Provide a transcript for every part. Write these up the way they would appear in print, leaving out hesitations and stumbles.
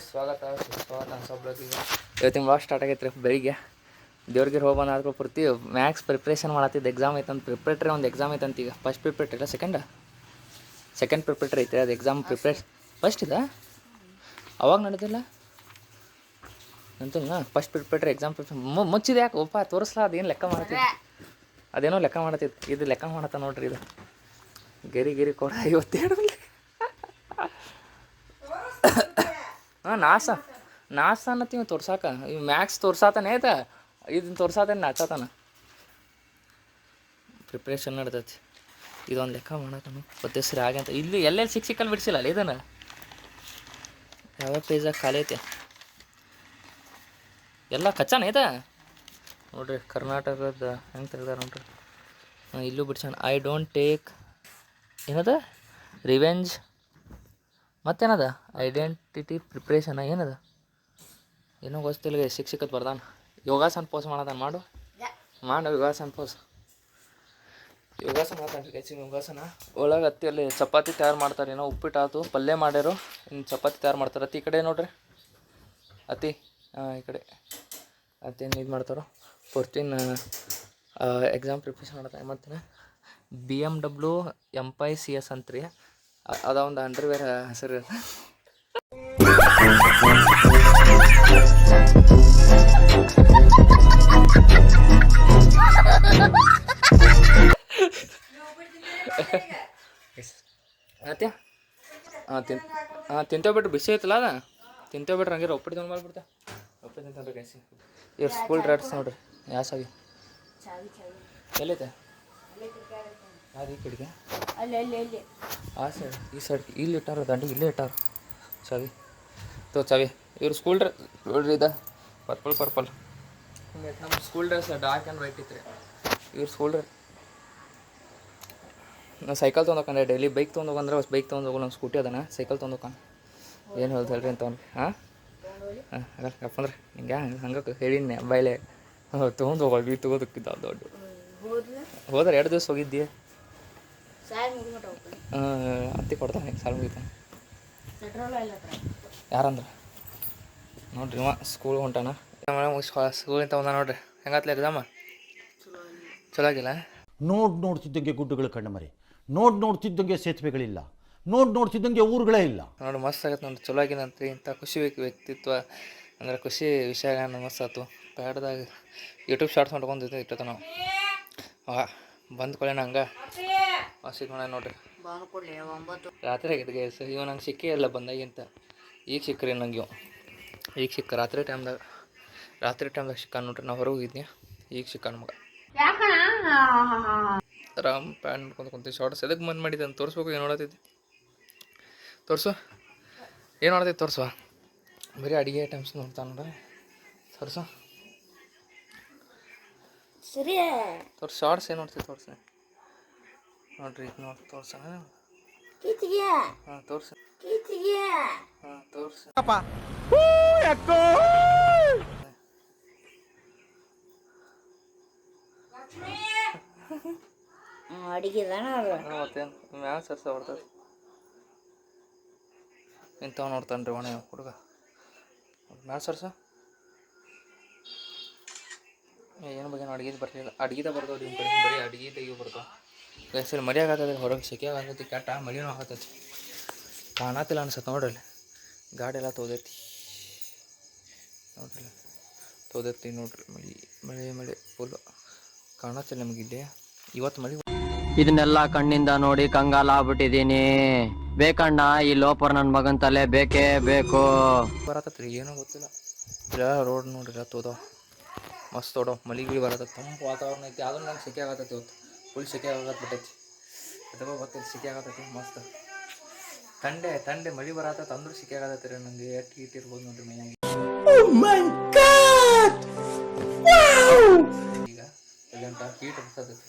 ಸ್ವಾಗತ ಅನ್ಸೊಬ್ಲತ್ತೀಗ ಇವತ್ತಿನ walk start ಆಗೈತೆ ರೀ. ಬೆಳಿಗ್ಗೆ ದೇವ್ರಿಗೆ ಹೋಗಿ ಬಂದಾದ್ರೂ ಪೂರ್ತಿ ಮ್ಯಾಥ್ಸ್ ಪ್ರಿಪ್ರೇಷನ್ ಮಾಡತ್ತಿದ್ದು. ಎಕ್ಸಾಮ್ ಐತಂತ ಪ್ರಿಪ್ರೇಟ್ರಿ ಒಂದು ಎಕ್ಸಾಮ್ ಐತಂತ. ಈಗ ಫಸ್ಟ್ ಪ್ರಿಪ್ರೇಟ್ರಿ ಇಲ್ಲ ಸೆಕೆಂಡ್ ಪ್ರಿಪ್ರೇಟ್ರಿ ಐತೆ. ಅದು ಎಕ್ಸಾಮ್ ಫಸ್ಟ್ ಇದೆ ಅವಾಗ ನಡೆದಿಲ್ಲ ಅಂತಲ್ಲ. ಫಸ್ಟ್ ಪ್ರಿಪ್ರೇಟ್ರಿ ಎಕ್ಸಾಮ್ ಮುಚ್ಚಿದೆ ಯಾಕೆ ಒಪ್ಪ ತೋರಿಸ್ಲಾ. ಅದೇನು ಲೆಕ್ಕ ಮಾಡತ್ತಿದ್ದು, ಅದೇನೋ ಲೆಕ್ಕ ಮಾಡತ್ತಿತ್ತು. ಇದು ಲೆಕ್ಕ ಮಾಡತ್ತ ನೋಡ್ರಿ. ಇದು ಗೆರಿ ಕೊಡ 52. ಹಾಂ ನಾಸ ಅನ್ನತ್ತೀವಿ ತೋರ್ಸಾಕ. ಇವು ಮ್ಯಾಕ್ಸ್ ತೋರ್ಸಾತಾನೆ ಆಯ್ತಾ, ಇದನ್ನ ತೋರ್ಸಾತಾನೆ ನಾಚತಾನ. ಪ್ರಿಪ್ರೇಷನ್ ನಡ್ದೈತಿ. ಇದೊಂದು ಲೆಕ್ಕ ಮಾಡತ್ತಾನು ಗೊತ್ತಿಸ್ರಿ ಹಾಗೆ ಅಂತ. ಇಲ್ಲಿ ಎಲ್ಲೆಲ್ಲಿ ಸಿಕ್ಕಲ್ಲಿ ಬಿಡಿಸಿಲ್ಲ ಅಲ್ಲ ಇದನ್ನು. ಯಾವ ಪೇಜಾಗ ಖಾಲಿ ಐತೆ ಎಲ್ಲ ಕಚ್ಚಾನ ಐತಾ ನೋಡ್ರಿ. ಕರ್ನಾಟಕದ ಹೆಂಗೆ ತೆಗ್ದಾರ ನೋಡ್ರಿ. ಇಲ್ಲೂ ಬಿಡ್ಸಾನ. ಐ ಡೋಂಟ್ ಟೇಕ್ ಏನದ ರಿವೆಂಜ್. ಮತ್ತೇನದ ಐಡೆಂಟಿಟಿ ಪ್ರಿಪ್ರೇಷನ್ ಏನದ ಏನೋ ಗೊತ್ತಿಲ್ಲ. ಶಿಕ್ಷಕತ್ ಬರ್ದಾನ. ಯೋಗಾಸನ ಪೋಸ್ ಮಾಡದಾನ. ಮಾಡು ಯೋಗಾಸನ ಪೋಸ್. ಯೋಗಾಸನ ಯೋಗಾಸನ ಒಳಗೆ ಹತ್ತಿಯಲ್ಲಿ ಚಪಾತಿ ತಯಾರು ಮಾಡ್ತಾರೆ. ಏನೋ ಉಪ್ಪಿಟ್ಟು ಆಯ್ತು, ಪಲ್ಯ ಮಾಡ್ಯಾರು, ಇನ್ನು ಚಪಾತಿ ತಯಾರು ಮಾಡ್ತಾರೆ. ಈ ಕಡೆ ನೋಡ್ರಿ ಈ ಕಡೆ ಅತ್ತೇನು ಇದು ಮಾಡ್ತಾರೋ ಪೂರ್ತಿನ ಎಕ್ಸಾಮ್ ಪ್ರಿಪ್ರೇಷನ್ ಮಾಡ್ತಾರೆ. ಮತ್ತು BMW MPICS ಅಂತ್ರಿ. ಅದ ಒಂದು ಅಂಡರ್ವೇರ್ ಹೆಸರು. ತಿಂತೇವೆ ಬಿಟ್ರೆ ಬಿಸಿ ಐತಲ್ಲ ಅದ ತಿಂತೇವೆ ಬಿಟ್ರೆ ಹಂಗಿರ ಒಪ್ಪಿಟ್ಟು ತೊಗೊಂಡು ಮಾಡ್ಬಿಡ್ತಾ. ಒಪ್ಪಿಟ್ಟು ತಿಂತೇವೆ ಕೈಸಿ. ಇವ್ರು ಸ್ಕೂಲ್ ಡ್ರೆಸ್ ನೋಡ್ರಿ. ಯಾವ ಸಾವಿ ಎಲ್ಲೈತೆ ಅದು ಈ ಕಡೆಗೆ ಆ ಸೈಡ್ ಈ ಸೈಡ್ ಇಲ್ಲಿ ಇಟ್ಟಾರ. ದಂಡಿಗೆ ಇಲ್ಲೇ ಇಟ್ಟಾರ ಚಾವಿ ಚಾವಿ. ಇವ್ರು ಸ್ಕೂಲ್ ಡ್ರೆಸ್ ನೋಡ್ರಿ. ಇದು ಪರ್ಪಲ್ ನಮ್ಮ school dress dark and white ಇತ್ತು ರೀ. ಇವ್ರು ಸ್ಕೂಲ್ ಡ್ರೆಸ್. ನಾವು ಸೈಕಲ್ ತೊಗೊಂಡೋಕಂದ್ರೆ ಡೈಲಿ ಬೈಕ್ ತೊಗೊಂಡೋಗಂದ್ರೆ ಬೈಕ್ ತೊಗೊಂಡೋಗು. ನಮ್ಮ ಸ್ಕೂಟಿ ಅದನ್ನ ಸೈಕಲ್ ತೊಗೊಂಡೋಕಂಡು ಏನು ಹೇಳ್ತಲ್ರಿ ಅಂತವ್ನು. ಯಾಕಂದ್ರೆ ಹಿಂಗೆ ಹಂಗೆ ಹೇಳಿನಿ ಬೈಲೆ ತೊಗೊಂಡು ಹೋಗಿ ತೊಗೋದಕ್ಕಿದ್ದ ದೊಡ್ಡ ಹೋದ್ರೆ 2 ದಿವಸ ಹೋಗಿದ್ದಿ. ಅತ್ತಿ ಕೊಡ್ತಾನೆ ಸಾಲ ಮುಗಿತಾನೆ. ಯಾರಂದ್ರೆ ನೋಡ್ರಿ ಇವ ಸ್ಕೂಲ್ ಹೊಂಟಾನ. ಸ್ಕೂಲಿಂದ ಬಂದ ನೋಡ್ರಿ. ಹೆಂಗತ್ಲ ಎಕ್ಸಾಮ ಚಲೋ ಆಗಿಲ್ಲ. ನೋಡ್ತಿದ್ದಂಗೆ ಗುಡ್ಡಗಳು ಕಣ್ಣಮರಿ, ನೋಡ್ತಿದ್ದಂಗೆ ಸೇತುವೆಗಳಿಲ್ಲ, ನೋಡ್ತಿದ್ದಂಗೆ ಊರುಗಳೇ ಇಲ್ಲ. ನೋಡಿ ಮಸ್ತ್ ಆಗತ್ತೆ ನೋಡ್ರಿ. ಚಲೋ ಆಗಿನಂತ್ರಿ. ಇಂಥ ಖುಷಿ ವ್ಯಕ್ತಿತ್ವ ಅಂದ್ರೆ ಖುಷಿ ವಿಷಯ ಮಸ್ತ್ ಆಯ್ತು. ಪ್ಯಾಡ್ದಾಗ ಯೂಟ್ಯೂಬ್ ಶಾರ್ಟ್ಸ್ ಮಾಡ್ಕೊಂಡಿದ್ದು ಇಟ್ಟತ್ತ ನಾವು. ಬಂದು ಕೊಳೆ ಹಂಗೆ ಮಸ್ತ್ ನೋಡ ನೋಡ್ರಿ. ರಾತ್ರಿ ಆಗಿದ್ದು ಗ್ಯಾಸ್. ಇವ ನಂಗೆ ಸಿಕ್ಕೇ ಇಲ್ಲ ಬಂದಾಗಿಂತ. ಈಗ ಸಿಕ್ಕ್ರಿ ನಂಗೆ ಇವು. ಈಗ ಸಿಕ್ಕ ರಾತ್ರಿ ಟೈಮ್ದಾಗ ಸಿಕ್ಕ ನೋಡ್ರಿ. ನಾವು ಹೊರಗೆ ಹೋಗಿದ್ನಿ. ಈಗ ಸಿಕ್ಕ ನಮಗೆ ರಾಮ್ ಪ್ಯಾಂಟ್ ನೋಡ್ಕೊಂಡು ಕುಂತೀವಿ. ಶಾರ್ಟ್ಸ್ ಎದಕ್ಕೆ ಬಂದು ಮಾಡಿದ್ದೆ ಅಂತ ತೋರಿಸ್ಬೇಕು. ಏನು ನೋಡತ್ತಿದ್ದೆ ತೋರಿಸು. ಏನು ನೋಡ್ತೈತಿ ತೋರಿಸುವ. ಬರೀ ಅಡುಗೆ ಐಟಮ್ಸ್ ನೋಡ್ತಾ ನೋಡ್ರಿ. ತೋರಿಸು ಸರಿ ತೋರ್ಸು. ಶಾರ್ಟ್ಸ್ ಏನು ನೋಡ್ತೀವಿ ತೋರಿಸಿ ನೋಡ್ರಿ. ಇದು ನೋಡಿ ತೋರ್ಸ. ಹಾಂ ತೋರಿಸು. ಹಾಂ ತೋರಿಸು. ಅಡಿಗೆದಾನ ಮತ್ತೇನು ಮ್ಯಾಲ ಸರ್ಸ ಬರ್ತದೆ. ಇಂಥವ್ ನೋಡ್ತಾನೆ ರೀ ಒಣ ಹುಡುಗ. ಮ್ಯಾಲ ಸರ್ಸ ಏನು ಬಗ್ಗೆ ಅಡುಗೆದು ಬರಲಿಲ್ಲ. ಅಡುಗೆದ ಬರ್ತಾವೆ ರೀ ಬರೀ ಅಡುಗೆದ ಇವು ಬರ್ತಾವೆ. ಸರಿ ಮರಿ ಆಗತ್ತದ ಹೊರಗೆ ಸೆಕೆ ಆಗತ್ತೈತಿ. ಕೆಟ್ಟ ಮಳಿನೂ ಆಗತ್ತೈತಿ. ಕಾಣತಿಲ್ಲ ಅನ್ಸತ್ತೆ ನೋಡ್ರಿ. ಗಾಡಿ ಎಲ್ಲ ತೋದೈತಿ ನೋಡ್ರಿ. ತೋದೈತಿ ನೋಡ್ರಿ. ಮಳೆ ಫುಲ್ ಕಾಣತ್ತಿಲ್ಲ ನಮಗಿಲ್ಲಿ. ಇವತ್ತು ಮಳೆ. ಇದನ್ನೆಲ್ಲ ಕಣ್ಣಿಂದ ನೋಡಿ ಕಂಗಾಲ ಆಗ್ಬಿಟ್ಟಿದೀನಿ. ಬೇಕಣ್ಣ ಈ ಲೋಪರ್ ನನ್ನ ಮಗನ್ ತಲೆ ಬೇಕೇ ಬೇಕು. ಬರತ್ತತ್ರಿ ಏನೋ ಗೊತ್ತಿಲ್ಲ. ಇಲ್ಲ ರೋಡ್ ನೋಡ್ರಿ ತೋದೋ ಮಸ್ತ್ ತೋಡೋ. ಮಳಿಗಿಳಿ ಬರತ್ತ. ತಂಪು ವಾತಾವರಣ ಐತಿ. ಆದ್ರೂ ನಂಗೆ ಸೆಕೆ ಆಗತ್ತೈತಿ. ಇವತ್ತು ಫುಲ್ ಸೆಕೆ ಆಗತ್ಬಿಟ್ಟೈತಿ. ಅದಕ್ಕೆ ಗೊತ್ತೈತಿ ಸೆಕೆ ಆಗತ್ತೈತಿ. ಮಸ್ತ್ ತಂಡೆ ಮಳಿ ಬರತ್ತ ಅಂದ್ರೂ ಸೆಕೆ ಆಗತ್ತೈತಿ ರೀ. ನಂಗೆ ಎಷ್ಟು ಹೀಟ್ ಇರ್ಬೋದು ನೋಡ್ರಿ ಮೈಯಾಗಿ. ಈಗ ಎಲ್ಲಿಂಟ ಹೀಟ್ ಅನ್ಸತೈತಿ.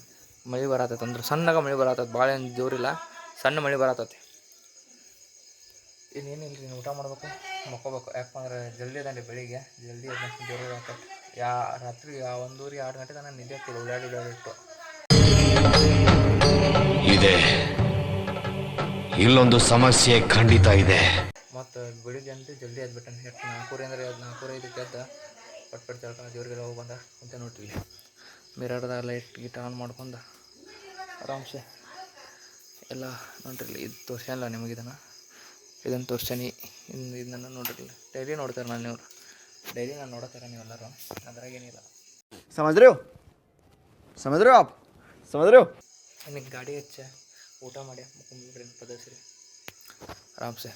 ಮಳೆ ಬರತ್ತೈತೆ ಅಂದ್ರೆ ಸಣ್ಣಗೆ ಮಳೆ ಬರತ್ತೈತೆ. ಭಾಳ ಏನು ಜೋರಿಲ್ಲ, ಸಣ್ಣ ಮಳೆ ಬರತ್ತೈತಿ. ಇನ್ನೇನಿಲ್ಲ ರೀ. ಊಟ ಮಾಡ್ಬೇಕು, ಮಕ್ಕೋಬೇಕು. ಯಾಕಂದ್ರೆ ಜಲ್ದಿ ಅದಾನೆ ಬೆಳಿಗ್ಗೆ. ಜಲ್ದಿ ಜೋರು ಆಗ್ತೈತಿ. ರಾತ್ರಿ 1-2 ಗಂಟೆ ತನಕ ನಿದ್ದೆ ಆಗ್ತದೆ. ಓಡಾಡಿಟ್ಟು ಇದೆ. ಇಲ್ಲೊಂದು ಸಮಸ್ಯೆ ಖಂಡಿತ ಇದೆ. ಮತ್ತು ಬೆಳಿಗ್ಗೆ ಅಂತ ಜಲ್ದಿ ಎದ್ಬಿಟ್ಟೆ ಎಷ್ಟು 4 ಅಂದರೆ 4:05 ಎದ್ದ ಪಟ್ ಜಳಕ ದೇವ್ರಿಗೆಲ್ಲ ಹೋಗಿ ಬಂದ ಅಂತ ನೋಡ್ರಿ ಮಿರರ್ದಾಗ ಲೈಟ್ ಗಿಟ್ ಆನ್ ಮಾಡ್ಕೊಂಡು ಆರಾಮ್ಸೆ ಎಲ್ಲ ನೋಡ್ರಿ ಇದು ತೋರ್ಸಲ್ಲ ನಿಮಗೆ ಇದನ್ನು ತೋರ್ಸನಿ ಇದನ್ನು ನೋಡ್ರಿ ಡೈಲಿ ನೋಡ್ತಾರೆ ನಾನು ನೀವು ಡೈಲಿ ನಾನು ನೋಡತ್ತಾರೆ ನೀವೆಲ್ಲರೂ ಅದ್ರಾಗೇನಿಲ್ಲ समझ रहे हो आप समझ रहे हो ನಿನಗೆ ಗಾಡಿ ಹಚ್ಚ ಊಟ ಮಾಡಿ ಮುಗಿದ್ರಿ ಪದಸ್ರಿ ಆರಾಮ್ಸೆ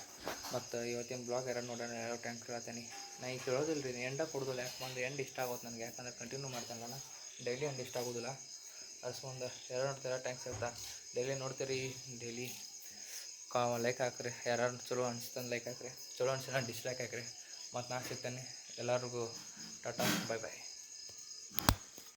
ಮತ್ತು ಇವತ್ತಿನ ಬ್ಲಾಗ್ ಯಾರು ನೋಡೋಣ ಯಾವ ಟ್ಯಾಂಕ್ ಹೇಳ್ತೀನಿ ನಾ ಈಗ ಕೇಳೋದಿಲ್ಲ ರೀ ಎಂಡ ಕೊಡೋದಿಲ್ಲ ಯಾಕೆ ಎಂಡ್ ಇಷ್ಟ ಆಗೋದು ನನಗೆ ಯಾಕಂದ್ರೆ ಕಂಟಿನ್ಯೂ ಮಾಡ್ತಾನಲ್ಲ ನಾನು ಡೈಲಿ ಎಂಡ್ ಇಷ್ಟ ಆಗೋದಿಲ್ಲ ಅಷ್ಟೊಂದು ಯಾರು ನೋಡ್ತೀರ ಟ್ಯಾಂಕ್ಸ್ ಇರ್ತಾ ಡೈಲಿ ನೋಡ್ತೀರಿ ಡೈಲಿ ಲೈಕ್ ಹಾಕ್ರಿ ಯಾರು ಚಲೋ ಅನಿಸ್ತಂದು ಲೈಕ್ ಹಾಕ್ರಿ ಚಲೋ ಅನಿಸಿಲ್ಲ ಡಿಸ್ಲೈಕ್ ಹಾಕ್ರಿ ಮತ್ತು ನಾ ಸಿಗ್ತೇನೆ ಎಲ್ಲರಿಗೂ ಟಾಟಾ ಬಾಯ್ ಬಾಯ್